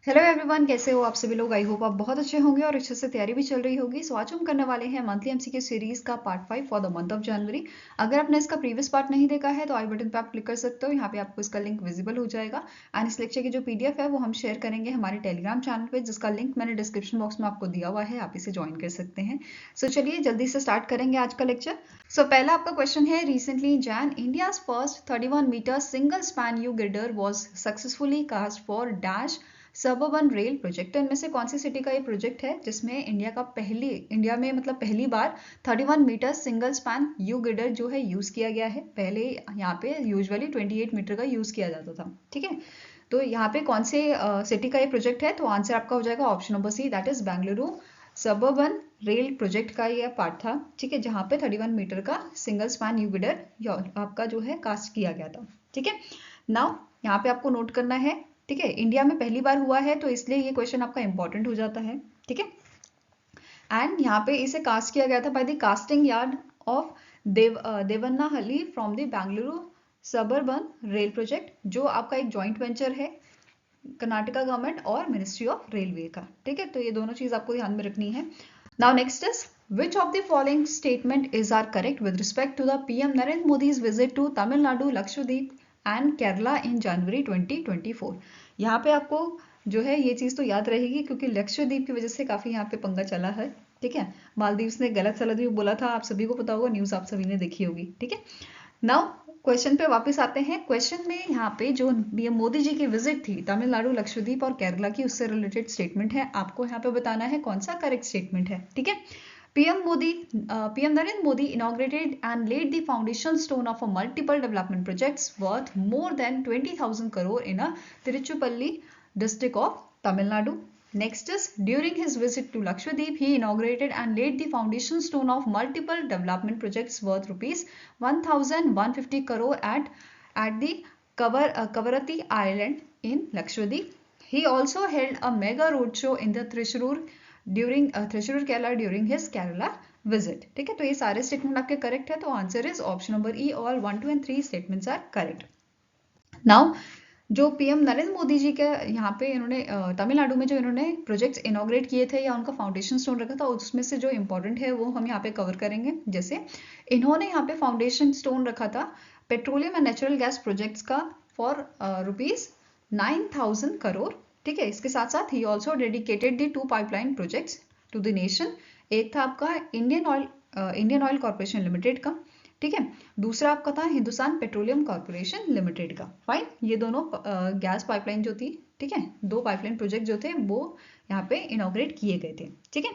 Hello everyone, कैसे हो आप सभी लोग। आई होप आप बहुत अच्छे होंगे और अच्छे से तैयारी भी चल रही होगी। सो आज हम करने वाले हैं मंथली एमसीक्यू सीरीज का part 5 for the month of January. अगर आपने इसका प्रीवियस पार्ट नहीं देखा है तो आई बटन पे आप क्लिक कर सकते हो, यहाँ पे आपको इसका लिंक विजिबल हो जाएगा। एंड इस लेक्चर की जो पीडीएफ है वो हम शेयर करेंगे हमारे टेलीग्राम चैनल पे, जिसका लिंक मैंने डिस्क्रिप्शन बॉक्स में आपको दिया हुआ है, आप इसे ज्वाइन कर सकते हैं। सो चलिए जल्दी से स्टार्ट करेंगे आज का लेक्चर। सो पहला आपका क्वेश्चन है, recently in Jan India's first 31 metre single span U girder was successfully cast for dash suburban rail project. तो इनमें से कौन सी सिटी का ये प्रोजेक्ट है जिसमें इंडिया में मतलब पहली बार 31 मीटर सिंगल स्पैन यू गिडर जो है यूज किया गया है। पहले यहाँ पे यूजुअली 28 मीटर का यूज किया जाता था। ठीक है, तो यहाँ पे कौन से सिटी का ये प्रोजेक्ट है, तो आंसर आपका हो जाएगा option number C, that is Bengaluru suburban rail project का ये पार्ट था। ठीक है, जहाँ पे 31 मीटर का सिंगल स्पैन यू गिडर आपका जो है कास्ट किया गया था। ठीक है, नाउ यहाँ पे आपको नोट करना है। ठीक है, इंडिया में पहली बार हुआ है तो इसलिए ये क्वेश्चन आपका इंपॉर्टेंट हो जाता है। ठीक है, एंड यहाँ पे इसे कास्ट किया गया था by the casting yard of Devanahalli from the Bengaluru suburban rail project, जो आपका एक जॉइंट वेंचर है कर्नाटका गवर्नमेंट और मिनिस्ट्री ऑफ रेलवे का। ठीक है, तो ये दोनों चीज आपको ध्यान में रखनी है। Now next is, which of the following statement is are correct with respect to the PM Narendra Modi's visit to Tamil Nadu, Lakshadweep and Kerala in January 2024। यहाँ पे आपको जो है ये चीज तो याद रहेगी क्योंकि लक्षद्वीप की वजह से काफी यहाँ पे पंगा चला है। ठीक है, मालदीव ने गलत सलद्वीप बोला था, आप सभी को पता होगा, न्यूज आप सभी ने देखी होगी। ठीक है, नाउ क्वेश्चन पे वापस आते हैं। क्वेश्चन में यहाँ पे जो पीएम मोदी जी की विजिट थी तमिलनाडु, लक्षद्वीप और केरला की, उससे रिलेटेड स्टेटमेंट है। आपको यहाँ पे बताना है कौन सा करेक्ट स्टेटमेंट है। ठीक है, PM Narendra Modi inaugurated and laid the foundation stone of a multiple development projects worth more than 20,000 crore in a Tiruchirappalli district of Tamil Nadu. Next is, during his visit to Lakshadweep, he inaugurated and laid the foundation stone of multiple development projects worth rupees 1,150 crore at the Kavarati Island in Lakshadweep. He also held a mega roadshow in the Thrissur Kerala during his Kerala visit। ठीक है, तो ये सारे statement आपके correct है, तो answer is option number E, all 1, 2 and 3 statements are correct. Now जो PM Narendra Modi ji के यहाँ पे इन्होंने तमिलनाडु में जो इन्होंने प्रोजेक्ट्स इनॉग्रेट किए थे या उनका फाउंडेशन स्टोन रखा था, उसमें से जो इंपॉर्टेंट है वो हम यहाँ पे कवर करेंगे। जैसे इन्होंने यहाँ पे फाउंडेशन स्टोन रखा था petroleum and natural gas projects का फॉर रुपीज 9,000 करोड़। ठीक है, इसके साथ साथ ही also dedicated the 2 pipeline projects to the nation. एक था आपका इंडियन ऑयल कॉर्पोरेशन लिमिटेड का। ठीक है, दूसरा आपका था हिंदुस्तान पेट्रोलियम कॉर्पोरेशन लिमिटेड का। फाइन, ये दोनों गैस पाइपलाइन जो थी, ठीक है, 2 पाइपलाइन प्रोजेक्ट जो थे वो यहाँ पे इनॉग्रेट किए गए थे। ठीक है,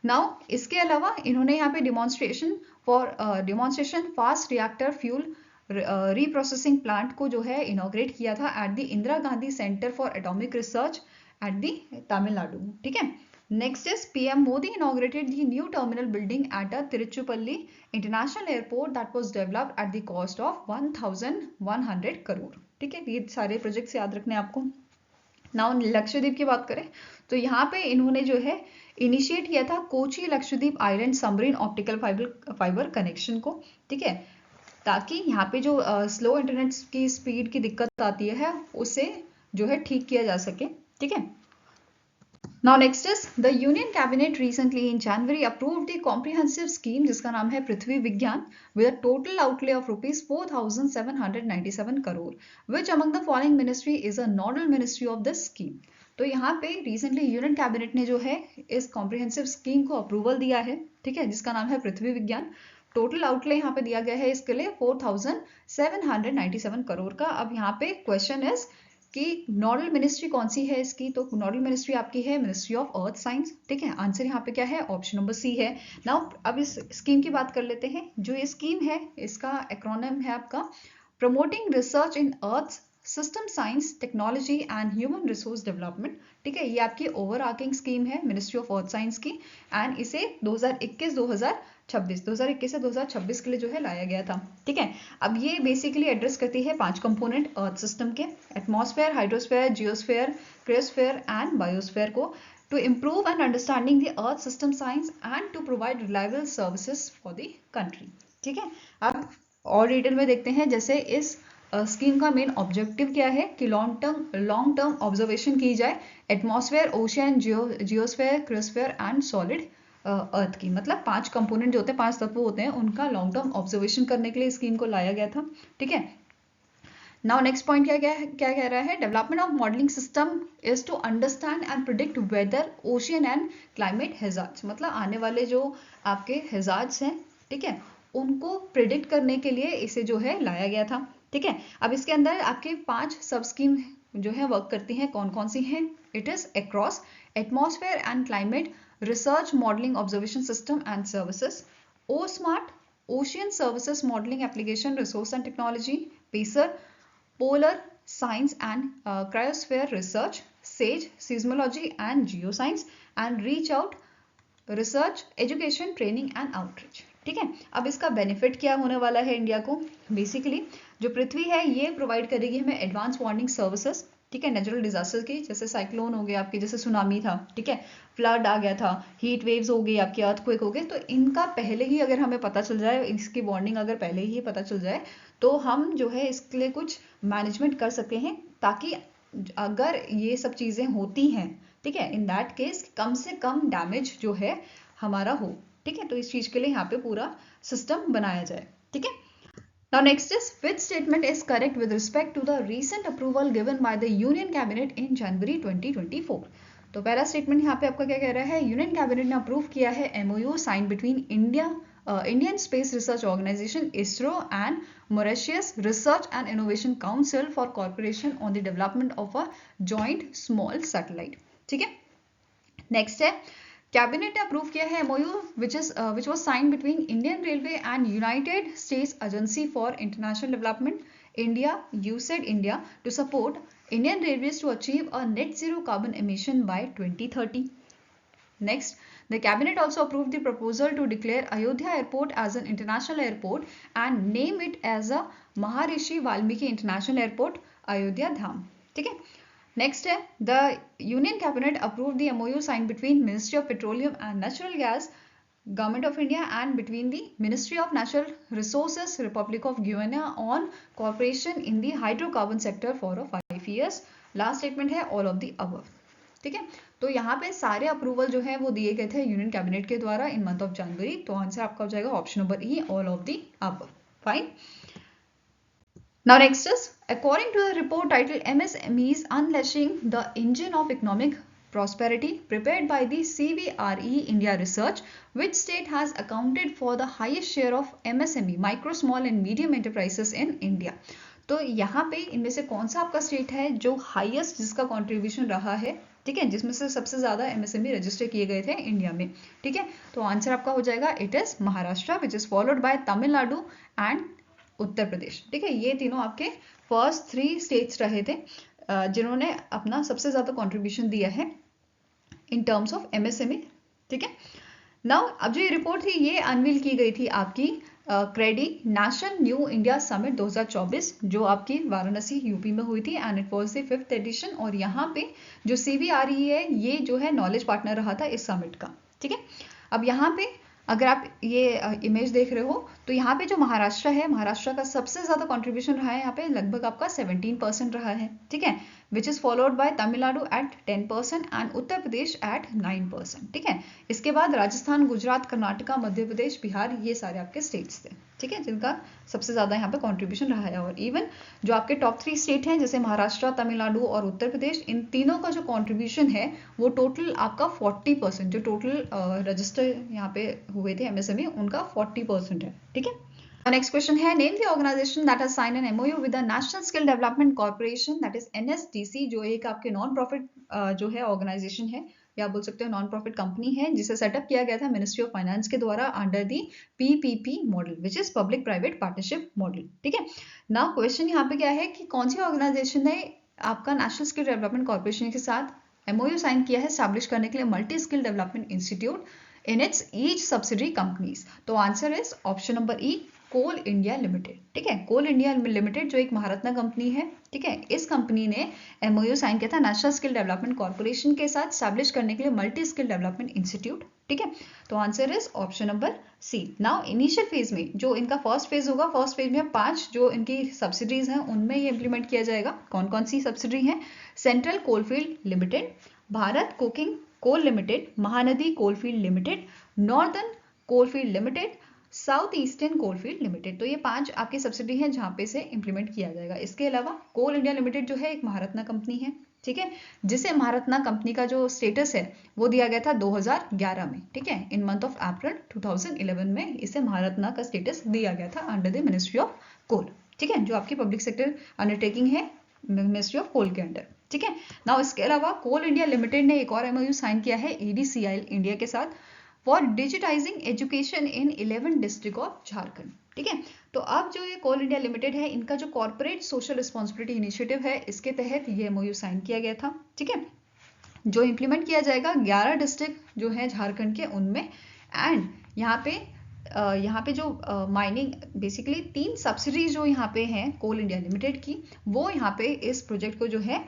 नाउ इसके अलावा इन्होंने यहाँ पे demonstration fast reactor fuel reprocessing plant को जो है इनॉग्रेट किया था at the Indira Gandhi centre for atomic research at the Tamil Nadu. ठीक है, next is PM Modi inaugurated the new terminal building at a Tiruchirappalli international airport that was developed at the cost of 1,100 crore. ठीक है, ये सारे प्रोजेक्ट्स याद रखने आपको। नाउ लक्षद्वीप की बात करें तो यहाँ पे इन्होंने जो है इनिशिएट किया था Kochi Lakshadweep island submarine optical fibre connection को। ठीक है, ताकि यहाँ पे जो स्लो इंटरनेट की स्पीड की दिक्कत आती है उसे जो है ठीक किया जा सके। ठीक है, Now next is, the Union Cabinet recently in January approved the comprehensive scheme जिसका नाम है पृथ्वी विज्ञान with a total outlay of rupees 4,797 crore. Which among the following ministry is a nodal ministry of this scheme? तो यहाँ पे recently union cabinet ने जो है इस कॉम्प्रिहेंसिव स्कीम को अप्रूवल दिया है। ठीक है, जिसका नाम है पृथ्वी विज्ञान। टोटल आउटले यहाँ पे दिया गया है इसके लिए 4,797 करोड़ का। अब यहाँ पे क्वेश्चन इज कि नोडल मिनिस्ट्री कौन सी है इसकी, तो नोडल मिनिस्ट्री आपकी है मिनिस्ट्री ऑफ अर्थ साइंस। ठीक है, आंसर यहाँ पे क्या है, ऑप्शन नंबर सी है। नाउ अब इस स्कीम की बात कर लेते हैं। जो ये स्कीम है इसका एक्रोनिम है आपका promoting research in earth system science technology and human resource development. ठीक है, ये आपकी ओवर आर्किंग स्कीम है मिनिस्ट्री ऑफ अर्थ साइंस की, एंड इसे 2021 से 2026 के लिए जो है लाया गया था। ठीक है, अब ये बेसिकली एड्रेस करती है 5 कंपोनेंट अर्थ सिस्टम के, atmosphere, hydrosphere, जियोस्फेयर, cryosphere and biosphere को, to improve and understanding the earth system science and to provide reliable services for the country। ठीक है, अब और डिटेल में देखते हैं। जैसे इस स्कीम का मेन ऑब्जेक्टिव क्या है कि लॉन्ग टर्म ऑब्जर्वेशन की जाए atmosphere, ocean, geosphere, cryosphere and solid earth की। मतलब 5 कंपोनेंट जो होते हैं, 5 तत्व होते हैं, उनका लॉन्ग टर्म ऑब्जर्वेशन करने के लिए स्कीम को लाया गया था। ठीक है, नाउ नेक्स्ट पॉइंट क्या कह रहा है, development of modelling system is to understand and predict weather, ocean and climate hazards. मतलब आने वाले जो आपके हैजार्ड्स हैं, ठीक है, उनको प्रिडिक्ट करने के लिए इसे जो है लाया गया था। ठीक है, अब इसके अंदर आपके 5 सब स्कीम जो है वर्क करती हैं। कौन कौन सी हैं? It is across atmosphere and climate research modelling observation system and services, O smart ocean services modelling application resource and technology, PACER polar science and cryosphere research, SAGE seismology and geoscience, and reach out research education training and outreach। ठीक है, अब इसका benefit क्या होने वाला है India को? Basically जो पृथ्वी है ये प्रोवाइड करेगी हमें एडवांस वार्निंग सर्विसेज। ठीक है, नेचुरल डिजास्टर की, जैसे साइक्लोन हो गया आपके, जैसे सुनामी था, ठीक है, फ्लड आ गया था, हीट वेव्स हो गई आपके, अर्थक्वेक हो गए, तो इनका पहले ही अगर हमें पता चल जाए, इसकी वार्निंग अगर पहले ही पता चल जाए, तो हम जो है इसके लिए कुछ मैनेजमेंट कर सकते हैं, ताकि अगर ये सब चीज़ें होती हैं, ठीक है, इन दैट केस कम से कम डैमेज जो है हमारा हो। ठीक है, तो इस चीज़ के लिए यहाँ पे पूरा सिस्टम बनाया जाए। ठीक है, now next is which statement is correct with respect to the recent approval given by the Union Cabinet in January 2024। तो पहला स्टेटमेंट यहाँ पे आपका क्या कह रहा है, यूनियन कैबिनेट ने अप्रूव किया है MOU sign between Indian space research organisation ISRO and Mauritius research and innovation council for corporation on the development of a joint small satellite. ठीक है, नेक्स्ट है कैबिनेट ने अप्रूव किया है MOU which was signed between Indian Railway and United States Agency for International Development, India, USAID India, to support Indian Railways to achieve a net zero carbon emission by 2030. Next, the cabinet also approved the proposal to declare Ayodhya Airport as an international airport and name it as a Maharishi Valmiki International Airport, Ayodhya Dham. ठीक है, next है the union cabinet approve the MOU sign between ministry of petroleum and natural gas, government of India and between the ministry of natural resources, republic of Guyana on corporation in the hydrocarbon sector for 5 years। Last statement है all of the above. ठीक है, तो यहाँ पे सारे approval जो है वो दिए गए थे यूनियन कैबिनेट के द्वारा इन मंथ ऑफ जनवरी। तो आंसर आपका हो जाएगा option number E, all of the above. Fine, now next is according to the report titled MSMEs Unleashing the Engine of Economic Prosperity prepared by the CBRE India Research, which state has accounted for the highest share of MSME micro small and medium enterprises in India। तो यहाँ पे इनमें से कौन सा आपका state है जो हाईएस्ट जिसका कंट्रीब्यूशन रहा है, ठीक है, जिसमें से सबसे ज्यादा MSME रजिस्टर किए गए थे इंडिया में। ठीक है, तो आंसर आपका हो जाएगा it is Maharashtra, which is followed by Tamil Nadu and Uttar Pradesh. ठीक है, ये तीनों आपके फर्स्ट 3 स्टेट्स रहे थे जिन्होंने अपना सबसे ज्यादा कंट्रीब्यूशन दिया है इन टर्म्स ऑफ MSME। ठीक है, नाउ अब जो ये रिपोर्ट थी ये अनवील की गई थी आपकी CREDAI national new India summit 2024 जो आपकी वाराणसी यूपी में हुई थी and it was the 5th edition. और यहाँ पे जो CBRE है ये जो है नॉलेज पार्टनर रहा था इस समिट का। ठीक है, अब यहाँ पे अगर आप ये इमेज देख रहे हो तो यहाँ पे जो महाराष्ट्र है, महाराष्ट्र का सबसे ज्यादा कंट्रीब्यूशन रहा है यहाँ पे, लगभग आपका 17% रहा है। ठीक है, which is followed by Tamil Nadu at 10% and Uttar Pradesh at 9%। ठीक है, इसके बाद राजस्थान, गुजरात, कर्नाटका, मध्य प्रदेश, बिहार, ये सारे आपके स्टेट्स थे। ठीक है, जिनका सबसे ज्यादा यहाँ पे कंट्रीब्यूशन रहा है। और इवन जो आपके टॉप 3 स्टेट हैं जैसे महाराष्ट्र, तमिलनाडु और उत्तर प्रदेश, इन तीनों का जो कंट्रीब्यूशन है वो टोटल आपका 40%, जो टोटल रजिस्टर यहाँ पे हुए थे MSME उनका 40% है। ठीक है, नेक्स्ट क्वेश्चन है name the organisation that has signed an MOU with the national skill development corporation that is NSDC, जो एक आपके नॉन प्रॉफिट जो है ऑर्गेनाइजेशन है या बोल सकते हो नॉन प्रॉफिट कंपनी है, जिसे सेटअप किया गया था मिनिस्ट्री ऑफ फाइनेंस के द्वारा under the PPP model which is public private partnership model. ठीक है, नाउ क्वेश्चन यहाँ पे क्या है कि कौन सी ऑर्गेनाइजेशन ने आपका नेशनल स्किल डेवलपमेंट कॉर्पोरेशन के साथ MOU साइन किया है स्टैब्लिश करने के लिए multi skill development institute in its each subsidiary companies. तो answer is option number E, Coal India limited. ठीक है, कोल इंडिया लिमिटेड जो एक महारत्ना कंपनी है, ठीक है, इस कंपनी ने MOU साइन किया था नेशनल स्किल डेवलपमेंट कॉर्पोरेशन के साथ स्टैब्लिश करने के लिए मल्टी स्किल डेवलपमेंट इंस्टीट्यूट। ठीक है, तो answer is option number C. Now initial phase में जो इनका फर्स्ट फेज होगा, फर्स्ट फेज में 5 जो इनकी सब्सिडीज हैं उनमें ये इंप्लीमेंट किया जाएगा। कौन कौन सी सब्सिडी हैं? Central coalfield limited, Bharat coking coal limited, Mahanadi coalfield limited, northern coalfield limited, south eastern coalfield limited. तो ये 5 आपकी सब्सिडी हैं जहां पे से इंप्लीमेंट किया जाएगा। इसके अलावा कोल इंडिया लिमिटेड जो है एक महारत्ना कंपनी है, ठीक है, जिसे महारत्ना कंपनी का जो स्टेटस है वो दिया गया था 2011 में। ठीक है, इन मंथ ऑफ अप्रैल 2011 में इसे महारत्ना का स्टेटस दिया गया था under the ministry of coal. ठीक है, जो आपकी पब्लिक सेक्टर अंडरटेकिंग है मिनिस्ट्री ऑफ कोल के अंडर। ठीक है, नाउ इसके अलावा कोल इंडिया लिमिटेड ने एक और MOU साइन किया है ADCIL इंडिया के साथ for digitising education in 11 district of Jharkhand. ठीक है, तो अब जो ये कोल इंडिया लिमिटेड है, इनका जो कॉर्पोरेट सोशल रिस्पॉन्सिबिलिटी इनिशिएटिव है, इसके तहत ये MOU साइन किया गया था। ठीक है, जो इंप्लीमेंट किया जाएगा 11 डिस्ट्रिक्ट जो है झारखंड के उनमें। एंड यहाँ पे जो माइनिंग बेसिकली 3 सब्सिडीज जो यहाँ पे हैं कोल इंडिया लिमिटेड की, वो यहाँ पे इस प्रोजेक्ट को जो है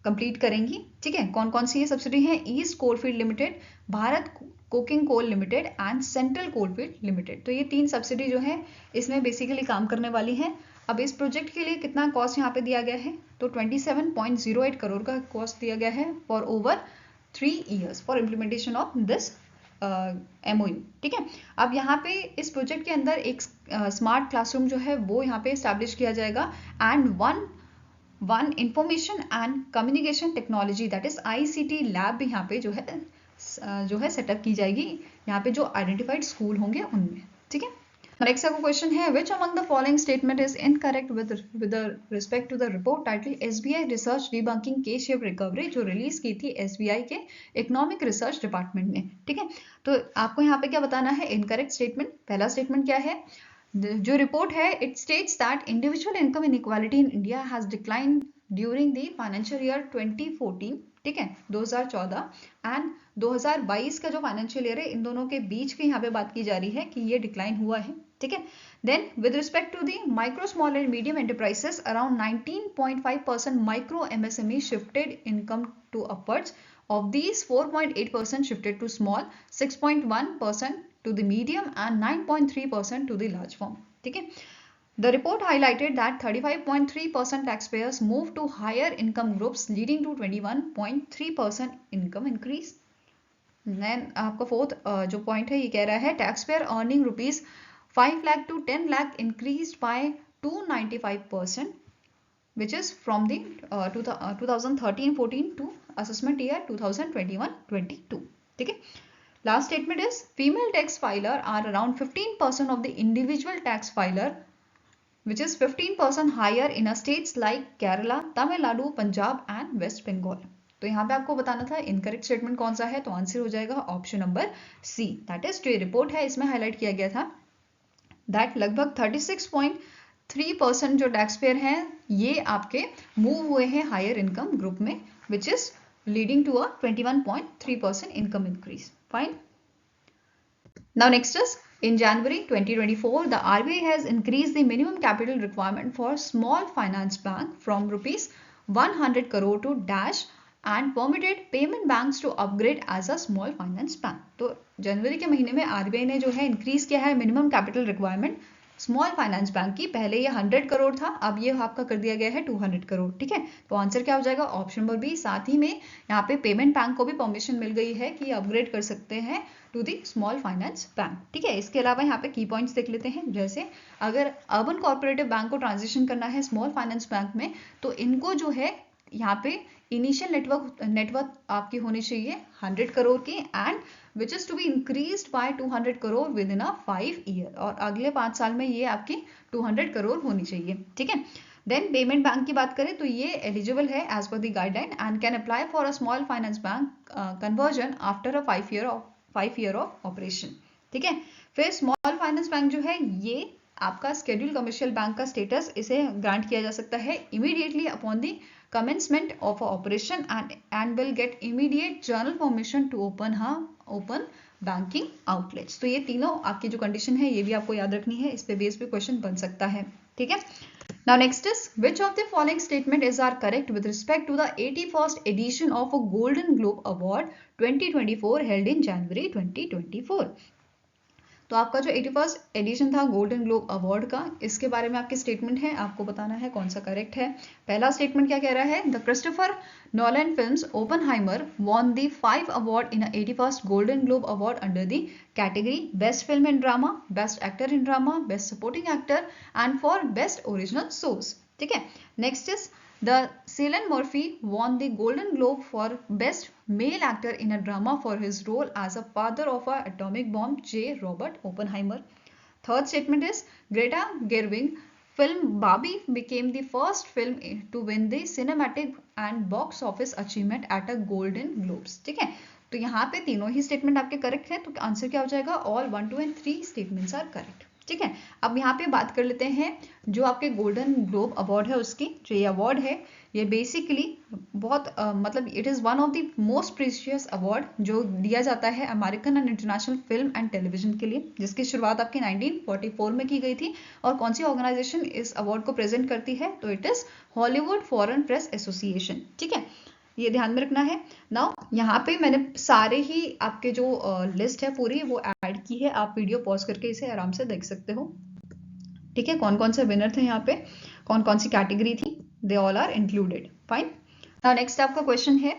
कंप्लीट करेंगी। ठीक है, कौन कौन सी ये सब्सिडी है? East coalfield limited, Bharat coking coal limited and central coalfield limited. तो ये 3 सब्सिडी जो है इसमें बेसिकली काम करने वाली हैं। अब इस प्रोजेक्ट के लिए कितना कॉस्ट यहाँ पे दिया गया है? तो 27.08 करोड़ का कॉस्ट दिया गया है for over 3 years for implementation of this MOU। ठीक है, अब यहाँ पे इस प्रोजेक्ट के अंदर एक स्मार्ट क्लासरूम जो है वो यहाँ पे इस्टेब्लिश किया जाएगा and one information and communication technology that is ICT lab भी यहाँ पे जो है सेटअप की जाएगी यहाँ पे जो आइडेंटिफाइड स्कूल होंगे उनमें। ठीक है, नेक्स्ट आपको क्वेश्चन है which among the following statement is incorrect with respect to the report title SBI research debunking K shape recovery, जो रिलीज की थी SBI के इकोनॉमिक रिसर्च डिपार्टमेंट ने। ठीक है, तो आपको यहाँ पे क्या बताना है? Incorrect statement. पहला स्टेटमेंट क्या है? जो रिपोर्ट है it states that individual income inequality in India has decline during the financial year 2014, ठीक है, 2014 एंड 2022 का जो फाइनेंशियल ईयर है, इन दोनों के बीच की यहाँ पे बात की जा रही है कि ये डिक्लाइन हुआ है। ठीक है, then with respect to the micro small and medium enterprises around 19.5% micro MSME shifted income to upwards, of these 4.8% shifted to small, 6.1% to the medium and 9.3% to the large firm. ठीक है, the report highlighted that 35.3% taxpayers moved to higher income groups leading to 21.3% income increase. Then आपका fourth जो point है ये कह रहा है taxpayer earning rupees 5 lakh to 10 lakh increased by 295%, which is from the 2013-14 to assessment year 2021-22. ठीक है, last statement is female tax filer are around 15% of the individual tax filer, which is 15% higher in a states like Kerala, Tamil Nadu, Punjab and West Bengal. तो यहाँ पे आपको बताना था incorrect statement कौन सा है, तो आंसर हो जाएगा option number C, that is जो रिपोर्ट है इसमें हाईलाइट किया गया था दैट लगभग 36.3% जो टैक्स पेयर हैं ये आपके मूव हुए हैं हायर इनकम ग्रुप में, which is leading to a 21.3% income increase. Fine. Now next is in January 2024, the RBI has increased the minimum capital requirement for small finance bank from rupees 100 crore to dash and permitted payment banks to upgrade as a small finance bank. तो जनवरी के महीने में RBI ने जो है increase किया है minimum capital requirement small finance bank की. पहले ये 100 करोड़ था, अब ये आपका कर दिया गया है 200 करोड़. ठीक है, तो आंसर क्या हो जाएगा ऑप्शन नंबर बी. साथ ही में यहाँ पे पेमेंट बैंक को भी परमिशन मिल गई है कि अपग्रेड कर सकते हैं to the small finance bank. ठीक है, इसके अलावा यहाँ पे की पॉइंट्स देख लेते हैं. जैसे अगर अर्बन कॉर्पोरेटिव बैंक को ट्रांजिशन करना है स्मॉल फाइनेंस बैंक में, तो इनको जो है यहाँ पे इनिशियल नेटवर्क आपकी होनी चाहिए 100 करोड़ की and which is to be increased by 200 crore within a 5 year, और अगले 5 साल में ये आपकी 200 करोड़ होनी चाहिए. ठीक है, देन पेमेंट बैंक की बात करें तो ये एलिजिबल है as per the guideline and can apply for a small finance bank conversion after a 5 year of operation. ठीक है, फिर स्मॉल फाइनेंस बैंक जो है ये आपका शेड्यूल कमर्शियल बैंक का स्टेटस इसे ग्रांट किया जा सकता है immediately upon the commencement of operation and will get immediate journal permission to open banking outlets. तो ये तीनों आपकी जो कंडीशन है ये भी आपको याद रखनी है, इस पे बेस पे क्वेश्चन बन सकता है, ठीक है। Now next is, which of the following statement is are correct with respect to the 81st edition of a Golden Globe Award 2024 held in January 2024? तो आपका जो 81st एडिशन था गोल्डन ग्लोब अवार्ड का, इसके बारे में आपकी स्टेटमेंट है, आपको बताना है कौन सा करेक्ट है। पहला स्टेटमेंट क्या कह रहा है, the Christopher Nolan films Oppenheimer won the 5 award in a 81st Golden Globe Award under the category Best Film in Drama, Best Actor in Drama, Best Supporting Actor and for Best Original Source, ठीक है। Next is The Cillian Murphy won the Golden Globe for Best Male Actor in a Drama for his role as a father of an atomic bomb, J. Robert Oppenheimer. Third statement is Greta Gerwig film Barbie became the first film to win the cinematic and box office achievement at a Golden Globes, ठीक है। तो यहाँ पे तीनों ही statement आपके correct हैं, तो answer क्या हो जाएगा, all 1, 2 and 3 statements are correct, ठीक है। अब यहाँ पे बात कर लेते हैं जो आपके गोल्डन ग्लोब अवार्ड है उसकी, जो ये अवार्ड है ये बेसिकली बहुत मतलब it is one of the most precious award जो दिया जाता है American and international film and television के लिए, जिसकी शुरुआत आपकी 1944 में की गई थी। और कौन सी ऑर्गेनाइजेशन इस अवार्ड को प्रेजेंट करती है, तो it is Hollywood foreign press association, ठीक है, ये ध्यान में रखना है। नाउ यहाँ पे मैंने सारे ही आपके जो लिस्ट है पूरी वो ऐड की है, आप वीडियो पॉज करके इसे आराम से देख सकते हो, ठीक है। कौन कौन से विनर थे यहाँ पे, कौन कौन सी कैटेगरी थी, they all are included, fine. Now next आपका क्वेश्चन है,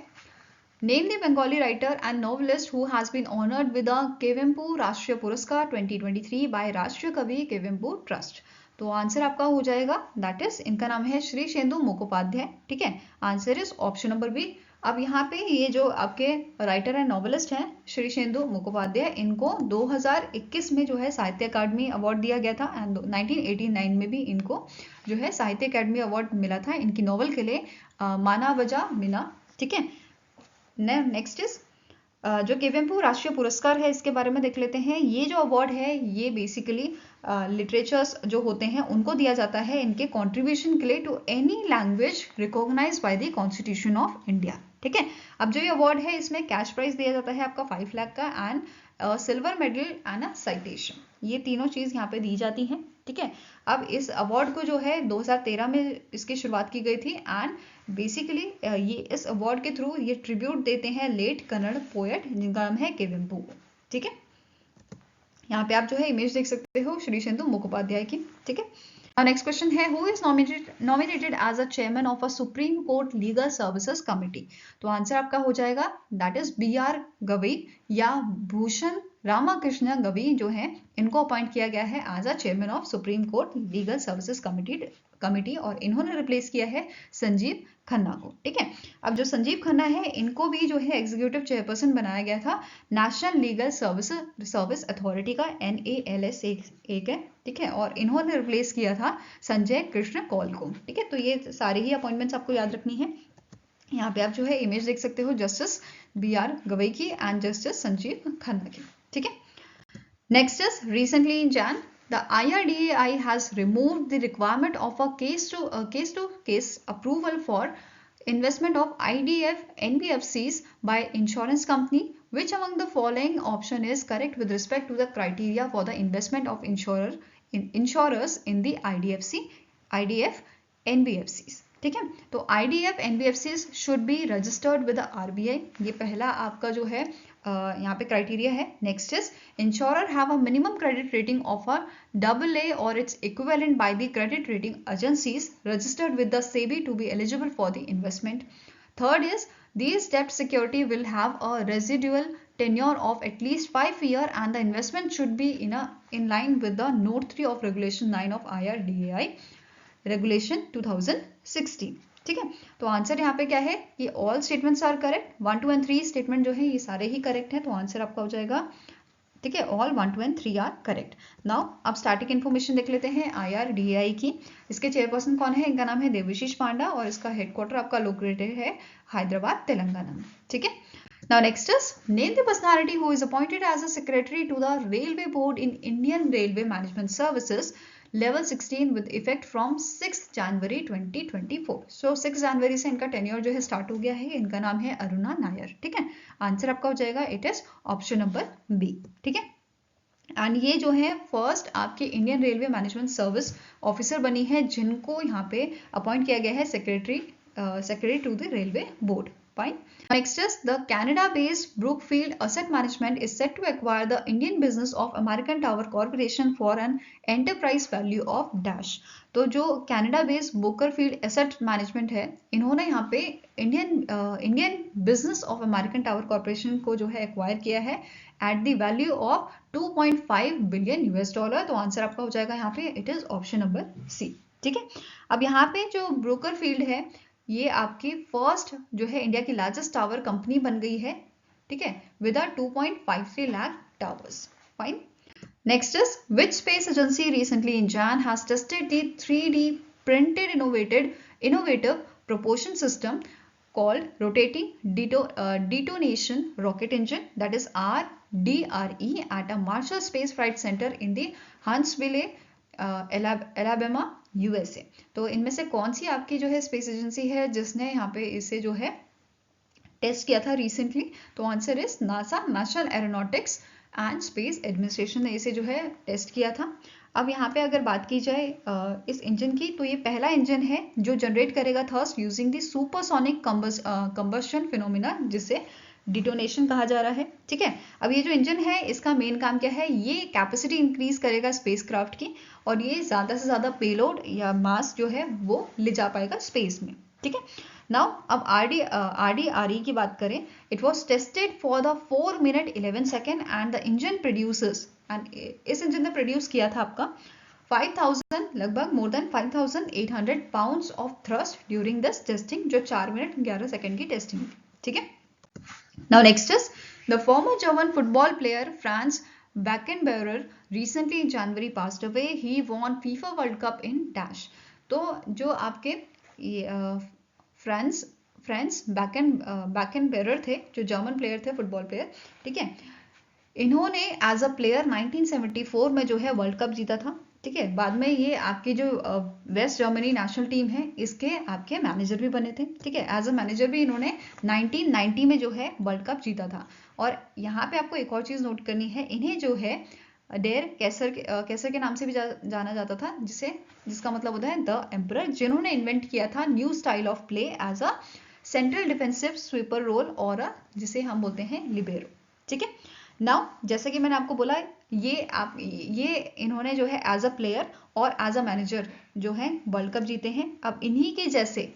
name the Bengali writer and novelist who has been honoured with the Kuvempu Rashtriya Puraskar 2023 bye राष्ट्रीय कवि केवेम्पू ट्रस्ट। तो आंसर आपका हो जाएगा दैट इज, इनका नाम है श्रीशेंदु मुखोपाध्याय, ठीक है। Answer is option number B. अब यहाँ पे ये जो आपके राइटर एंड नॉवेलिस्ट हैं श्रीशेंदु मुखोपाध्याय, इनको 2021 में जो है साहित्य अकादमी अवार्ड दिया गया था एंड 1989 में भी इनको जो है साहित्य अकादमी अवार्ड मिला था इनकी नॉवल के लिए माना वजा मीना, ठीक है। नेक्स्ट इज जो केवेम्पू राष्ट्रीय पुरस्कार है इसके बारे में देख लेते हैं। ये जो अवार्ड है ये बेसिकली लिटरेचर्स जो होते हैं उनको दिया जाता है इनके कंट्रीब्यूशन के लिए to any language recognised by the constitution of India, ठीक है। अब जो ये अवार्ड है इसमें कैश प्राइज दिया जाता है आपका 5 लाख का and silver medal and a citation, ये तीनों चीज यहाँ पे दी जाती हैं, ठीक है। अब इस अवार्ड को जो है 2013 में इसकी शुरुआत की गई थी एंड बेसिकली ये इस अवार्ड के थ्रू ये ट्रिब्यूट देते हैं लेट कन्नड़ पोएट जिनका नाम है केवेम्पू, ठीक है। यहाँ पे आप जो है इमेज देख सकते हो श्रीशेंदु मुखोपाध्याय की, ठीक है। नेक्स्ट क्वेश्चन है, who is nominated as a chairman of a supreme court legal services committee. तो आंसर आपका हो जाएगा दैट इज BR गवई या भूषण रामाकृष्ण गवई जो है इनको अपॉइंट किया गया है as a chairman of supreme court legal services committee और इन्होंने रिप्लेस किया है संजीव खन्ना को, ठीक है। अब जो संजीव खन्ना है इनको भी जो है एग्जीक्यूटिव चेयरपर्सन बनाया गया था नेशनल लीगल सर्विस अथॉरिटी का, NALS एक है, ठीक है। और इन्होंने रिप्लेस किया था संजय कृष्ण कौल को, ठीक है। तो ये सारी ही अपॉइंटमेंट्स आपको याद रखनी है। यहाँ पे आप जो है इमेज देख सकते हो जस्टिस BR गवई की एंड जस्टिस संजीव खन्ना की, ठीक है। Next is recently in Jan the IRDAI has removed the requirement of a case approval for investment of IDF NBFCs by insurance company. Which among the following option is correct with respect to the criteria for the investment of insurers in the IDF NBFCs, ठीक है। तो IDF NBFCs should be registered with the RBI, ये पहला आपका जो है यहाँ पे क्राइटेरिया है। Next is insurer have a minimum credit rating of a AA और its equivalent by the credit rating agencies registered with the SEBI to be eligible for the investment. Third is these debt security will have a residual tenure of at least 5 years and the investment should be in line with the note 3 of regulation 9 of IRDAI regulation 2016, ठीक है। तो answer यहाँ पे क्या है, ये all statements are correct, 1, 2 and 3 statement जो है ये सारे ही करेक्ट हैं, तो आंसर आपका हो जाएगा, ठीक है, all 1, 2 and 3 are correct. Now अब स्टैटिक इन्फॉर्मेशन देख लेते हैं IRDAI की। इसके चेयरपर्सन कौन है, इनका नाम है देवशीष पांडा और इसका हेडक्वार्टर आपका लोकेटेड है हैदराबाद तेलंगाना में, ठीक है। Now next is name the personality who is appointed as a secretary to the Railway Board in Indian Railway Management Services level 16 with effect from 6 जनवरी 2024। सो 6 जनवरी से इनका टेन्योर जो है स्टार्ट हो गया है। इनका नाम है अरुणा नायर। ठीक है, आंसर आपका हो जाएगा it is option number B. ठीक है, एंड ये जो है फर्स्ट आपके Indian railway management service officer बनी है जिनको यहाँ पे अपॉइंट किया गया है secretary to the railway board. Fine. Next is the Canada-based Brookfield Asset Management is set to acquire the Indian business of American Tower Corporation for an enterprise value of dash। तो जो Canada based Brookfield asset management है, इन्होंने यहाँ पे Indian business of American tower corporation को जो है acquire किया है at the value of 2.5 billion US dollar. तो आंसर आपका हो जाएगा यहाँ पे it is option number C. ठीक है, अब यहाँ पे जो ब्रोकरफील्ड है ये आपकी फर्स्ट जो है इंडिया की लार्जेस्ट टावर कंपनी बन गई है। ठीक है, with 2.53 lakh towers. Fine. Next is which space agency recently in Jain has tested the 3D printed innovative proportion system called rotating detonation rocket engine, that is RDRE, at a Marshall Space Flight Center in the Huntsville, Alabama, USA। तो इनमें से कौन सी आपकी जो है space agency है जिसने यहाँ पे इसे जो है टेस्ट किया था रिसेंटली? तो answer is NASA, national aeronautics and space administration ने इसे जो है टेस्ट किया था। अब यहाँ पे अगर बात की जाए इस इंजन की, तो ये पहला इंजन है जो जनरेट करेगा thrust using the supersonic combustion phenomena, जिसे डिटोनेशन कहा जा रहा है। ठीक है, अब ये जो इंजन है इसका मेन काम क्या है? ये कैपेसिटी इंक्रीज करेगा स्पेसक्राफ्ट की और ये ज़्यादा से ज़्यादा पेलोड या मास जो है वो ले जा पाएगा स्पेस में। ठीक है, नाउ अब RDRE की बात करें, it was tested for the 4 minute 11 second and the engine produces, and इस इंजन ने प्रोड्यूस किया था आपका 5000 लगभग more than 5800 pounds of thrust during this testing, जो 4 मिनट 11 सेकेंड की टेस्टिंग थी। ठीक है, now next is the former German football player Franz Beckenbauer recently in January passed away. He won FIFA World Cup in dash। तो जो आपके France बैकनबेरर थे, जो जर्मन प्लेयर थे, फुटबॉल प्लेयर। ठीक है, इन्होंने एज अ प्लेयर 1974 में जो है वर्ल्ड कप जीता था। ठीक है, बाद में ये आपकी जो वेस्ट जर्मनी नेशनल टीम है इसके आपके मैनेजर भी बने थे। ठीक है, एज अ मैनेजर भी इन्होंने 1990 में जो है वर्ल्ड कप जीता था। और यहाँ पे आपको एक और चीज़ नोट करनी है, इन्हें जो है डेर कैसर के नाम से भी जाना जाता था, जिसका मतलब होता है द एम्परर, जिन्होंने इन्वेंट किया था new style of play as a central defensive sweeper role, और जिसे हम बोलते हैं लिबेरो। ठीक है, नाउ जैसे कि मैंने आपको बोला, ये इन्होंने जो है एज अ प्लेयर और एज अ मैनेजर जो है वर्ल्ड कप जीते हैं। अब इन्हीं के जैसे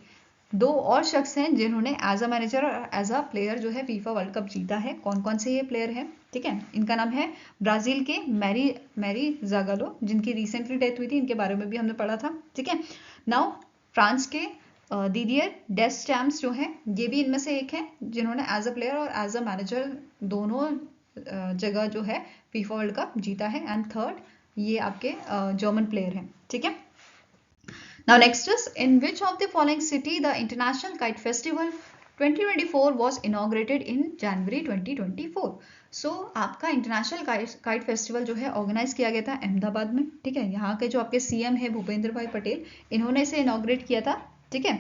2 और शख्स हैं जिन्होंने एज अ मैनेजर और एज अ प्लेयर जो है फीफा वर्ल्ड कप जीता है। कौन कौन से ये प्लेयर हैं? ठीक है, इनका नाम है ब्राजील के मैरी जागालो, जिनकी रिसेंटली डेथ हुई थी, इनके बारे में भी हमने पढ़ा था। ठीक है, नाउ फ्रांस के दिदियर डेस्चैम्स जो हैं, ये भी इनमें से एक है जिन्होंने एज अ प्लेयर और एज अ मैनेजर दोनों जगह जो है फीफा वर्ल्ड कप जीता है। एंड थर्ड ये आपके जर्मन प्लेयर हैं। ठीक है, now next is in which of the following city the International Kite Festival 2024 was inaugurated in January 2024। सो आपका इंटरनेशनल काइट फेस्टिवल जो है ऑर्गेनाइज किया गया था अहमदाबाद में। ठीक है, यहाँ के जो आपके सीएम है भूपेंद्र भाई पटेल, इन्होंने इसे इनॉग्रेट किया था। ठीक है,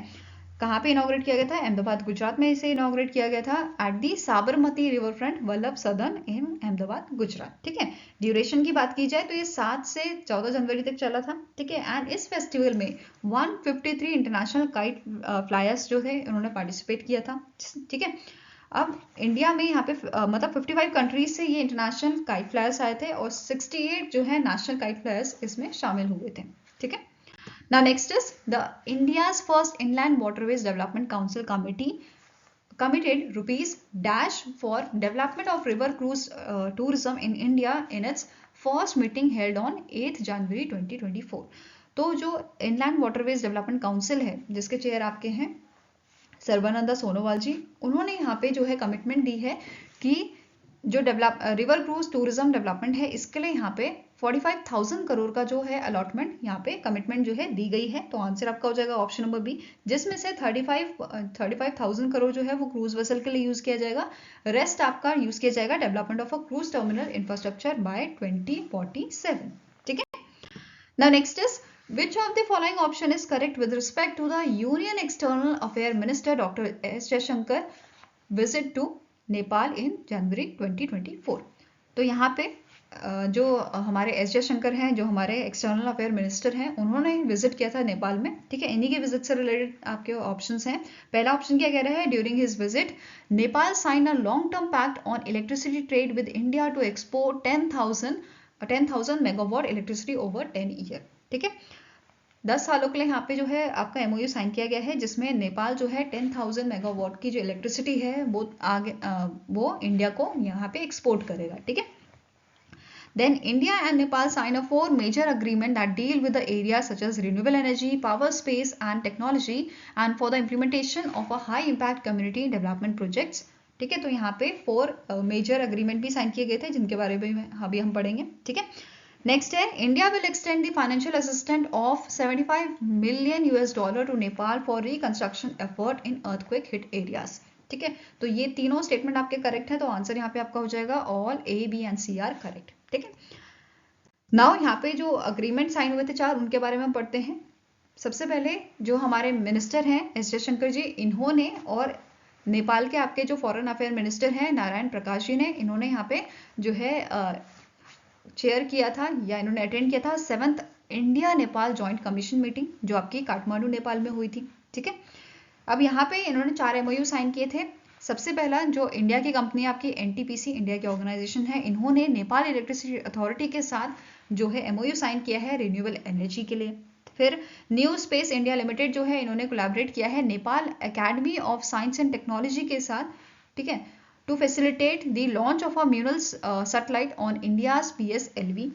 कहाँ पे इनॉग्रेट किया गया था? अहमदाबाद, गुजरात में इसे इनॉग्रेट किया गया था at the Sabarmati river front, Vallabh सदन इन अहमदाबाद, गुजरात। ठीक है, ड्यूरेशन की बात की जाए तो ये 7 से 14 जनवरी तक चला था। ठीक है, एंड इस फेस्टिवल में 153 इंटरनेशनल काइट फ्लायर्स जो थे उन्होंने पार्टिसिपेट किया था। ठीक है, अब इंडिया में यहाँ पे मतलब 55 कंट्रीज से ये इंटरनेशनल काइट फ्लायर्स आए थे और 68 जो है नेशनल काइट फ्लायर्स इसमें शामिल हुए थे। ठीक है, now next is the India's first inland waterways development council committed rupees dash for development of river cruise tourism in India in its first meeting held on 8th January 2024। तो जो inland waterways development council है, जिसके chair आपके हैं सर्बानंदा सोनोवाल जी, उन्होंने यहाँ पे जो है कमिटमेंट दी है कि जो रिवर क्रूज टूरिज्म डेवलपमेंट है, इसके लिए यहाँ पे 45,000 करोड़ का जो है अलॉटमेंट, यहाँ पे कमिटमेंट जो है दी गई है। तो आंसर आपका हो जाएगा ऑप्शन नंबर बी, जिसमें से 35,000 करोड़ जो है वो क्रूज वेसल के लिए यूज किया जाएगा, रेस्ट आपका यूज किया जाएगा development of a cruise terminal infrastructure by 2047। ठीक है, Now next is, which of the following option is correct with respect to the Union External Affairs Minister Dr. S. Jaishankar visit to Nepal इन जनवरी 2024? तो यहाँ पे जो हमारे S Jaishankar हैं, जो हमारे एक्सटर्नल अफेयर मिनिस्टर हैं, उन्होंने विजिट किया था नेपाल में, ठीक है। इन्हीं के विजिट से रिलेटेड आपके ऑप्शंस हैं। पहला ऑप्शन क्या कह रहा है, during his visit Nepal sign a long term pact on electricity trade with India to export 10,000 megawatt electricity over 10 year, ठीक है। 10 सालों के लिए यहाँ पे जो है आपका एमओयू साइन किया गया है, जिसमें नेपाल जो है 10,000 मेगावाट की जो इलेक्ट्रिसिटी है वो आगे वो इंडिया को यहाँ पे एक्सपोर्ट करेगा, ठीक है। Then India and Nepal sign a 4 major agreement that deal with the areas such as renewable energy, power, space and technology and for the implementation of a high impact community development projects, ठीक है। तो यहाँ पे 4 major agreement भी sign किए गए थे, जिनके बारे में अभी हम पढ़ेंगे, ठीक है। नेक्स्ट है, India will extend the financial assistant of $75 million to Nepal for reconstruction effort in earthquake hit areas, ठीक है। तो ये तीनों स्टेटमेंट आपके करेक्ट है, तो आंसर यहाँ पे आपका हो जाएगा all A, B and C are correct, ठीक है। नाउ यहाँ पे जो अग्रीमेंट साइन हुए थे 4, उनके बारे में पढ़ते हैं। सबसे पहले जो हमारे मिनिस्टर हैं एस जयशंकर जी, इन्होंने और नेपाल के आपके जो फॉरेन अफेयर मिनिस्टर हैं नारायण प्रकाश जी ने, इन्होंने यहाँ पे जो है चेयर किया था या इन्होंने अटेंड किया था 7th India Nepal joint commission meeting, जो आपकी काठमांडू नेपाल में हुई थी, ठीक है। अब यहाँ पे इन्होंने 4 एमओयू साइन किए थे। सबसे पहला जो इंडिया की कंपनी आपकी एनटीपीसी इंडिया की ऑर्गेनाइजेशन है, इन्होंने नेपाल इलेक्ट्रिसिटी अथॉरिटी के साथ जो है एमओयू साइन किया है रिन्यूएबल एनर्जी के लिए। फिर न्यू स्पेस इंडिया लिमिटेड जो है, इन्होंने कोलैबोरेट किया है Nepal academy of science and technology के साथ, ठीक है, to facilitate the launch of a Munal's satellite on India's PSLV।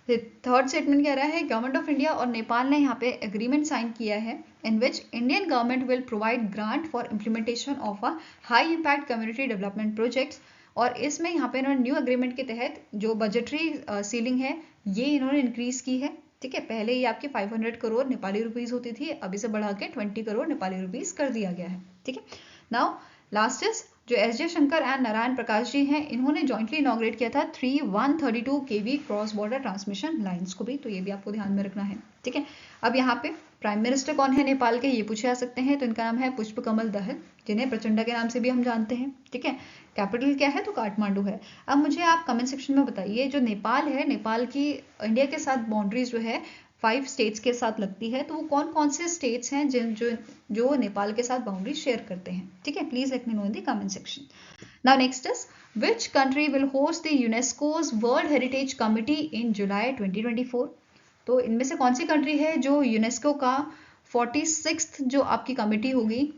Third statement कह रहा है, गवर्नमेंट ऑफ इंडिया और नेपाल ने यहाँ पे एग्रीमेंट साइन किया है in which Indian government will provide grant for implementation of a high impact community development projects. और इसमें यहाँ पे इन्होंने न्यू एग्रीमेंट के तहत जो बजटरी सीलिंग है ये इन्होंने इंक्रीज की है, ठीक है। पहले ये आपकी 500 करोड़ नेपाली रुपीज होती थी, अब इसे बढ़ा के 20 करोड़ नेपाली रुपीज कर दिया गया है, ठीक है। नाउ लास्ट इज जो एस जयशंकर एंड नारायण प्रकाश जी हैं, इन्होंने जॉइंटली इनॉग्रेट किया था 132 kV cross border transmission lines को भी, तो ये भी आपको ध्यान में रखना है, ठीक है। अब यहाँ पे प्राइम मिनिस्टर कौन है नेपाल के, ये पूछे जा सकते हैं, तो इनका नाम है पुष्प कमल दहल, जिन्हें प्रचंडा के नाम से भी हम जानते हैं, ठीक है। कैपिटल क्या है, तो काठमांडू है। अब मुझे आप कमेंट सेक्शन में बताइए, जो नेपाल है, नेपाल की इंडिया के साथ बाउंड्रीज जो है 5 स्टेट्स के साथ लगती है, तो वो कौन कौन से स्टेट्स हैं जो नेपाल के साथ बाउंड्री शेयर करते हैं, ठीक है। Please let me know in the comment section. Now next is, which country will host the UNESCO's world heritage committee in July 2024? तो इनमें से कौन सी कंट्री है जो यूनेस्को का 46th जो आपकी कमिटी होगी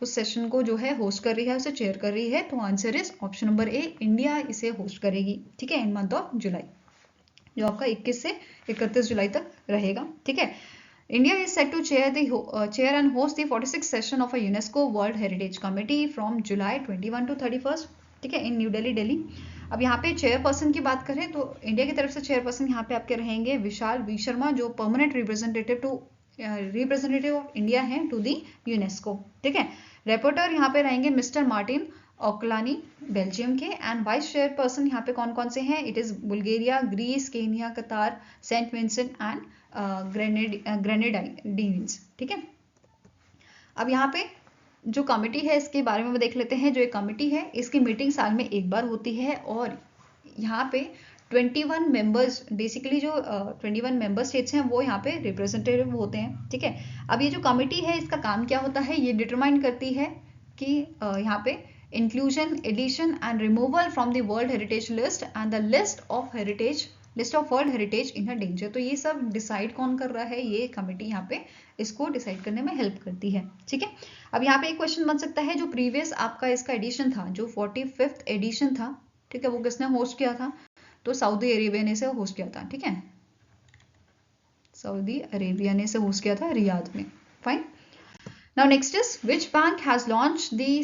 उस सेशन को जो है होस्ट कर रही है, उसे चेयर कर रही है? तो answer is option number A, India इसे होस्ट करेगी, ठीक है, इन मंथ ऑफ जुलाई, जो आपका 21 से 31 जुलाई तक रहेगा, ठीक है। India is set to chair and host the 46th session of a UNESCO world heritage committee from July 21 to 31, ठीक है, इन न्यू दिल्ली, दिल्ली। अब यहाँ पे चेयरपर्सन की बात करें तो इंडिया की तरफ से चेयरपर्सन यहाँ पे आपके रहेंगे विशाल वी शर्मा, जो परमानेंट रिप्रेजेंटेटिव ऑफ इंडिया है टू दी यूनेस्को, ठीक है। रिपोर्टर यहाँ पे रहेंगे मिस्टर मार्टिन ओकलानी बेल्जियम के, एंड वाइस चेयरपर्सन यहाँ पे कौन कौन से हैं, it is Bulgaria, Greece, Kenya, Qatar, Saint Vincent and Grenadines, ठीक है। अब यहाँ पे जो कमेटी है इसके बारे में देख लेते हैं। जो एक कमेटी है इसकी मीटिंग साल में एक बार होती है, और यहाँ पे 21 मेंबर्स, बेसिकली जो 21 मेंबर स्टेट्स हैं वो यहाँ पे रिप्रेजेंटेटिव होते हैं, ठीक है। अब ये जो कमेटी है इसका काम क्या होता है, ये डिटरमाइन करती है कि यहाँ पे inclusion, addition and removal from the World Heritage List and the list of World Heritage in a danger। तो ये सब डिसाइड कौन कर रहा है, ये कमेटी यहाँ पे इसको डिसाइड करने में हेल्प करती है, ठीक है। अब यहाँ पे एक क्वेश्चन बन सकता है, जो प्रीवियस आपका इसका एडिशन था, जो 45th एडिशन था, ठीक है, वो किसने होस्ट किया था, तो सऊदी अरेबिया ने इसे होस्ट किया था, ठीक है, सऊदी अरेबिया ने इसे होस्ट किया था रियाद में, fine. Now next is, which bank has launched the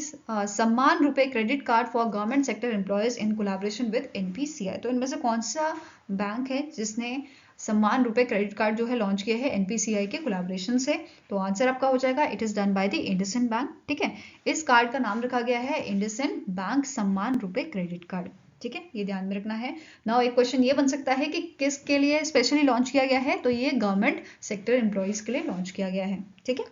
Samman Rupee credit card for government sector employees in collaboration with NPCI? तो इनमें से कौन सा बैंक है जिसने सम्मान रुपए क्रेडिट कार्ड जो है लॉन्च किया है NPCI के कोलैबोरेशन से? तो आंसर आपका हो जाएगा it is done by the IndusInd bank, ठीक है। इस कार्ड का नाम रखा गया है इंडसइंड बैंक सम्मान रुपए क्रेडिट कार्ड, ठीक है, ये ध्यान में रखना है। नाउ एक क्वेश्चन ये बन सकता है कि किसके लिए स्पेशली लॉन्च किया गया है, तो ये गवर्नमेंट सेक्टर एम्प्लॉइज के लिए लॉन्च किया गया है। ठीक है,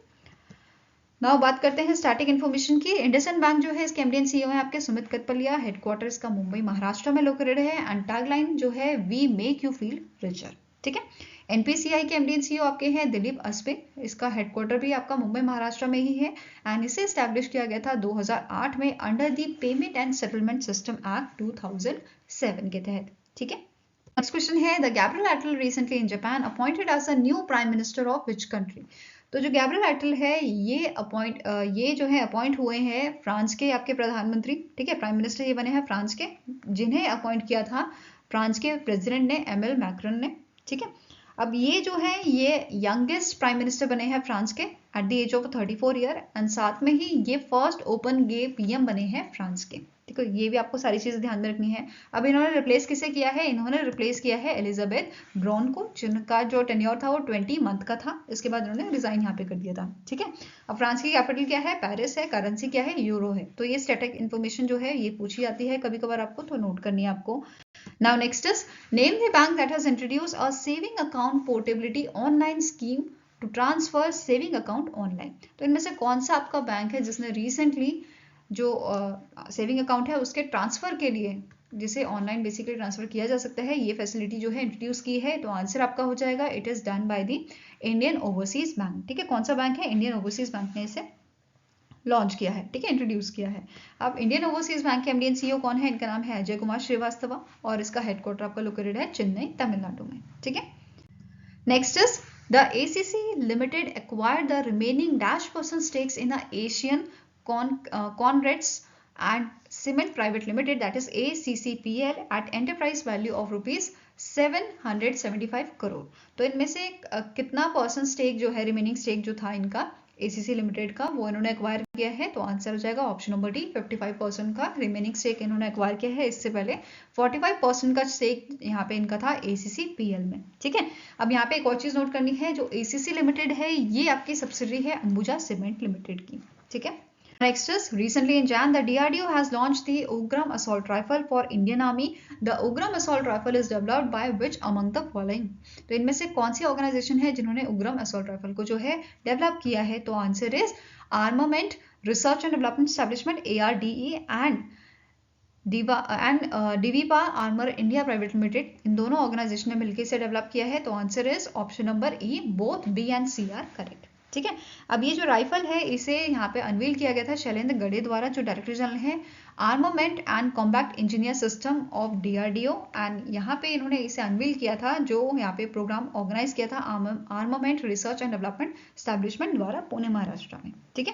नाउ बात करते हैं स्टैटिक इन्फॉर्मेशन की। इंडसइंड बैंक जो है इसके एमडी एंड सीईओ है आपके सुमित कटपलिया। हेडक्वार्टर इसका मुंबई महाराष्ट्र में लोकेटेड है एंड टैगलाइन जो है we make you feel richer. ठीक है, एनपीसीआई के एमडी एंड सीईओ आपके हैं दिलीप अस्पे। इसका हेडक्वार्टर भी आपका मुंबई महाराष्ट्र में ही है एंड इसे स्टैब्लिश किया गया था 2008 में under the payment and settlement system act 2007 के तहत। ठीक है, नेक्स्ट क्वेश्चन है the Gabriel Attal recently in Japan appointed as a new prime minister of which country. तो जो गैब्रियल एटल है ये जो है अपॉइंट हुए हैं फ्रांस के आपके प्रधानमंत्री। ठीक है, प्राइम मिनिस्टर ये बने हैं फ्रांस के, जिन्हें अपॉइंट किया था फ्रांस के प्रेसिडेंट ने एमएल मैक्रोन ने। ठीक है, अब ये जो है ये यंगेस्ट प्राइम मिनिस्टर बने हैं फ्रांस के at the age of 34 year and साथ में ही ये फर्स्ट ओपन गे पीएम बने हैं फ्रांस के। ठीक है, ये भी आपको सारी चीजें ध्यान में रखनी है। अब इन्होंने रिप्लेस किसे किया है, इन्होंने रिप्लेस किया है एलिजाबेथ ब्राउन को, जिनका जो टेन्योर था वो 20 मंथ का था। इसके बाद इन्होंने रिजाइन यहाँ पे कर दिया था। ठीक है, अब फ्रांस की कैपिटल क्या है, पेरिस है, करेंसी क्या है, यूरो है। तो ये स्टैटिक इन्फॉर्मेशन जो है ये पूछी जाती है कभी कभार आपको, तो नोट करनी है आपको। Now next is name the bank that has introduced a saving account portability online scheme to transfer saving account online। तो इनमें से कौन सा आपका बैंक है जिसने रिसेंटली जो सेविंग अकाउंट है उसके ट्रांसफर के लिए, जिसे ऑनलाइन बेसिकली ट्रांसफर किया जा सकता है, ये फैसिलिटी जो है इंट्रोड्यूस की है। तो आंसर आपका हो जाएगा it is done by the Indian overseas bank. ठीक है, कौन सा बैंक है, इंडियन ओवरसीज बैंक ने इसे लॉन्च किया है। ठीक है, इंट्रोड्यूस किया है। अब इंडियन ओवरसीज बैंक के एमडी एंड सीईओ कौन है, इनका नाम है अजय कुमार श्रीवास्तव और इसका हेडक्वार्टर आपका लोकेटेड है चेन्नई तमिलनाडु में। ठीक है, next is the ACC limited acquired the remaining -% stakes in the Asian Conrads and Cement Private Limited, that is ACCPL, at enterprise value of ₹775 crore. तो इनमें से कितना परसेंट स्टेक जो है, रिमेनिंग स्टेक जो था इनका एसीसी लिमिटेड का, वो इन्होंने एक्वायर किया है। तो आंसर हो जाएगा ऑप्शन नंबर डी, 55% का रिमेनिंग स्टेक इन्होंने एक्वायर किया है। इससे पहले 45% का स्टेक यहाँ पे इनका था एसीसीपीएल में। ठीक है, अब यहाँ पे एक और चीज नोट करनी है, जो एसीसी लिमिटेड है ये आपकी सब्सिडरी है अंबुजा सीमेंट लिमिटेड की। ठीक है, next is recently in Jan the DRDO has launched the Ugram assault rifle for Indian Army. The Ugram assault rifle is developed by which among the following। तो इनमें से कौन सी ऑर्गेनाइजेशन है जिन्होंने उग्रम असॉल्ट राइफल को जो है डेवलप किया है, तो answer is armament research and development establishment ARDE and Dvipa armour India private limited. इन दोनों ऑर्गेनाइजेशन ने मिलकर इसे डेवलप किया है। तो answer is option number E, both B and C are correct. ठीक है, अब ये जो राइफल है इसे यहाँ पे अनवील किया गया था शैलेंद्र गड़े द्वारा, जो डायरेक्टर जनरल है armament and combat engineer system of DRDO and यहाँ पे इन्होंने इसे अनवील किया था, जो यहाँ पे प्रोग्राम ऑर्गेनाइज किया था armament research and development establishment द्वारा पुणे महाराष्ट्र में। ठीक है,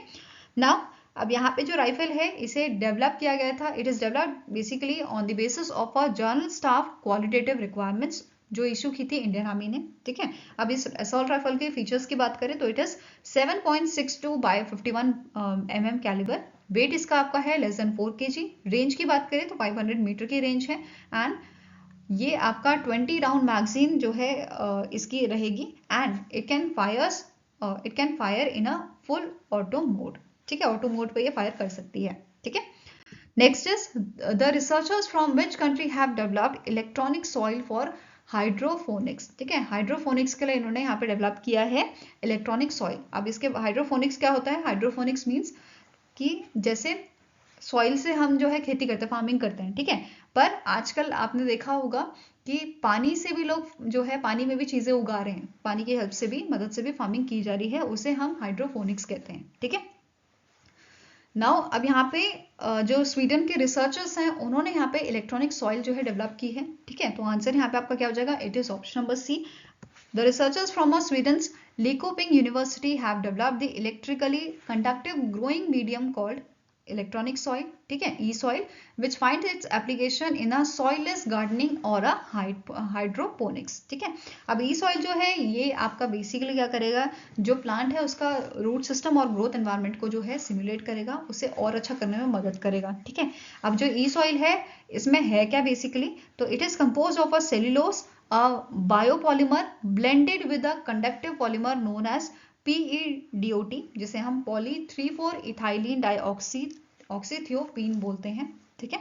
नाउ अब यहाँ पे जो राइफल है इसे डेवलप किया गया था, it is developed basically on the basis of a general staff qualitative requirements जो इशू की थी इंडियन आर्मी ने। ठीक है, अब इस असॉल्ट राइफल के फीचर्स की बात करें तो it is 7.62 by 51 mm calibre. Weight इसका आपका है लेस देन 4 kg। रेंज की बात करें तो 500 मीटर की रेंज है एंड ये आपका 20 राउंड मैगजीन जो है इसकी रहेगी and it can fire in a full auto mode. ठीक है, ऑटो मोड पे ये फायर कर सकती है। ठीक है, next is the researchers from which country have developed electronic soil for hydroponics. ठीक है, हाइड्रोफोनिक्स के लिए इन्होंने यहाँ पे डेवलप किया है इलेक्ट्रॉनिक सॉइल। अब इसके हाइड्रोफोनिक्स क्या होता है, हाइड्रोफोनिक्स मीन्स कि जैसे सॉइल से हम जो है खेती करते हैं, फार्मिंग करते हैं। ठीक है, पर आजकल आपने देखा होगा कि पानी से भी लोग जो है पानी में भी चीजें उगा रहे हैं, पानी की हेल्प से भी, मदद से भी फार्मिंग की जा रही है, उसे हम हाइड्रोफोनिक्स कहते हैं। ठीक है, नाउ अब यहाँ पे जो स्वीडन के रिसर्चर्स हैं उन्होंने यहाँ पे इलेक्ट्रॉनिक सॉइल जो है डेवलप की है। ठीक है, तो आंसर यहाँ पे आपका क्या हो जाएगा, it is option number C. The researchers from Sweden's Linkoping university have developed the electrically conductive growing medium called electronic soil. ठीक है, E soil which find its application in a soilless gardening और a hydroponics. ठीक है, अब ई soil जो है ये आपका बेसिकली क्या करेगा, जो प्लांट है उसका रूट सिस्टम और ग्रोथ एनवायरनमेंट को जो है सिमुलेट करेगा, उसे और अच्छा करने में मदद करेगा। ठीक है, अब जो ई सॉइल है इसमें है क्या बेसिकली, तो it is compose of a cellulose a biopolymer blended with a conductive polymer known as PEDOT, जिसे हम पॉली 3,4 इथाइलिन डाइऑक्सीथियोपीन बोलते हैं। ठीक है,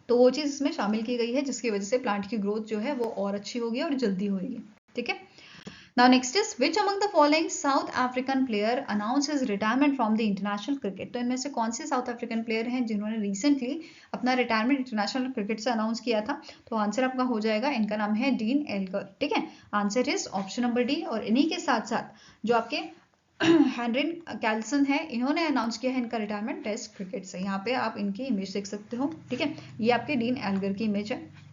तो वो चीज़ इसमें शामिल की गई है जिसकी वजह से प्लांट की ग्रोथ जो है वो और अच्छी होगी और जल्दी होगी। ठीक है। Now next is which among the following South African player announced his retirement from the international cricket? तो इनमें से कौन से साउथ अफ्रीकन प्लेयर हैं जिन्होंने रिसेंटली अपना रिटायरमेंट इंटरनेशनल क्रिकेट से अनाउंस किया था? तो आंसर आपका हो जाएगा, इनका नाम है डीन एल्गर। ठीक है, answer is option number D. और इन्हीं के साथ साथ जो आपके हेनरिक कैल्सन है, इन्होंने अनाउंस किया है इनका रिटायरमेंट टेस्ट क्रिकेट से। यहाँ पे आप इनकी इमेज देख सकते हो। ठीक है, ये आपके डीन एल्गर की इमेज है।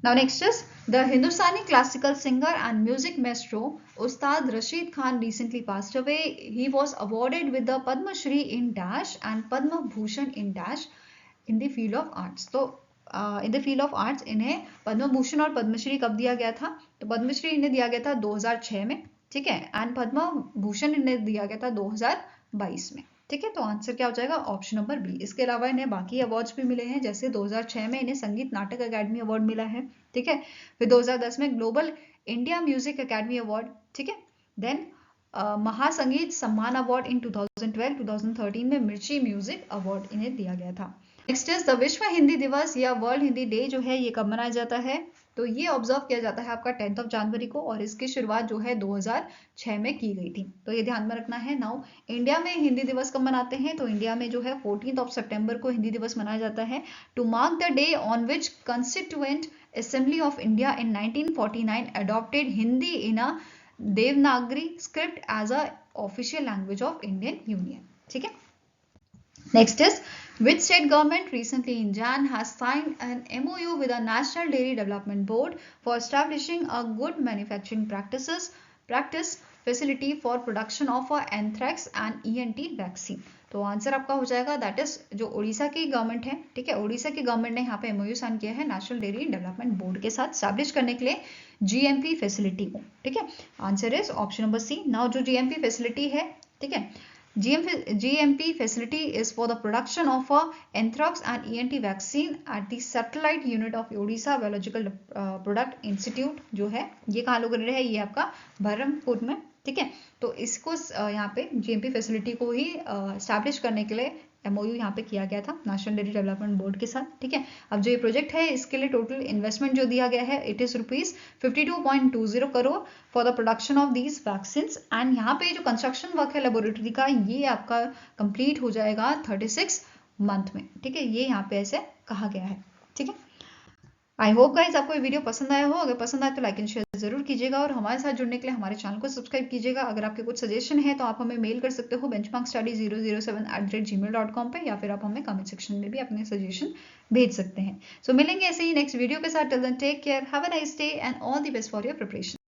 Now next is the Hindustani classical singer and music maestro Ustad Rashid Khan recently passed away. He was awarded with the Padma Shri in Dash and Padma Bhushan in Dash in the field of arts. तो in the field of arts इन्हें पद्म भूषण और पद्मश्री कब दिया गया था? तो पद्मश्री इन्हें दिया गया था 2006 में। ठीक है, एंड पद्म भूषण इन्हें दिया गया था 2022 में। ठीक है, तो आंसर क्या हो जाएगा? Option number B. इसके अलावा इन्हें बाकी अवार्ड्स भी मिले हैं, जैसे 2006 में इन्हें संगीत नाटक अकादमी अवार्ड मिला है। ठीक है, फिर 2010 में ग्लोबल इंडिया म्यूजिक अकादमी अवार्ड। ठीक है, देन महासंगीत सम्मान अवार्ड इन 2012-2013 में मिर्ची म्यूजिक अवार्ड इन्हें दिया गया था। नेक्स्ट इज द विश्व हिंदी दिवस या वर्ल्ड हिंदी डे जो है ये कब मनाया जाता है? तो ये ऑब्जर्व किया जाता है आपका 10 जनवरी को, और इसकी शुरुआत जो है 2006 में की गई थी। तो ये ध्यान में रखना है। नाउ इंडिया में हिंदी दिवस कब मनाते हैं? तो इंडिया में जो है 14 सितंबर को हिंदी दिवस मनाया जाता है, to mark the day on which constituent assembly of India in 1949 adopted Hindi in a Devanagari script as a official language of Indian union. ठीक है, next is which state government recently in Jan has signed an MOU with the National Dairy Development Board for establishing a good manufacturing practice facility for production of a anthrax and ENT vaccine. तो answer आपका हो जाएगा that is जो उड़ीसा की government है। ठीक है, उड़ीसा की गवर्नमेंट ने यहाँ पे MOU साइन किया है नेशनल डेयरी डेवलपमेंट बोर्ड के साथ स्टैब्लिश करने के लिए GMP फैसिलिटी को। ठीक है, answer is option number C. Now जो GMP फैसिलिटी है, ठीक है, GMP facility is for the production of a anthrax and ENT vaccine at the satellite unit of Odisha Biological Product Institute जो है ये कहाँ लोकेटेड है? ये आपका बहरमपुर में। ठीक है, तो इसको यहाँ पे GMP फैसिलिटी को ही स्टैब्लिश करने के लिए MOU यहाँ पे किया गया था नेशनल डेयरी डेवलपमेंट बोर्ड के साथ। ठीक है, अब जो ये प्रोजेक्ट है इसके लिए टोटल इन्वेस्टमेंट जो दिया गया है it is ₹52.20 crore for the production of these vaccine. And यहाँ पे जो कंस्ट्रक्शन वर्क है लेबोरेटरी का ये आपका कंप्लीट हो जाएगा 36 मंथ में। ठीक है, ये यहाँ पे ऐसे कहा गया है। ठीक है, आई होप गाइज आपको ये वीडियो पसंद आया हो। अगर पसंद आए तो लाइक एंड शेयर जरूर कीजिएगा, और हमारे साथ जुड़ने के लिए हमारे चैनल को सब्सक्राइब कीजिएगा। अगर आपके कुछ सजेशन है तो आप हमें मेल कर सकते हो benchmarkstudy007@gmail.com पे, या फिर आप हमें कमेंट सेक्शन में भी अपने सजेशन भेज सकते हैं। सो मिलेंगे ऐसे ही नेक्स्ट वीडियो के साथ। Till then take care, have a nice day and all the best for your preparation.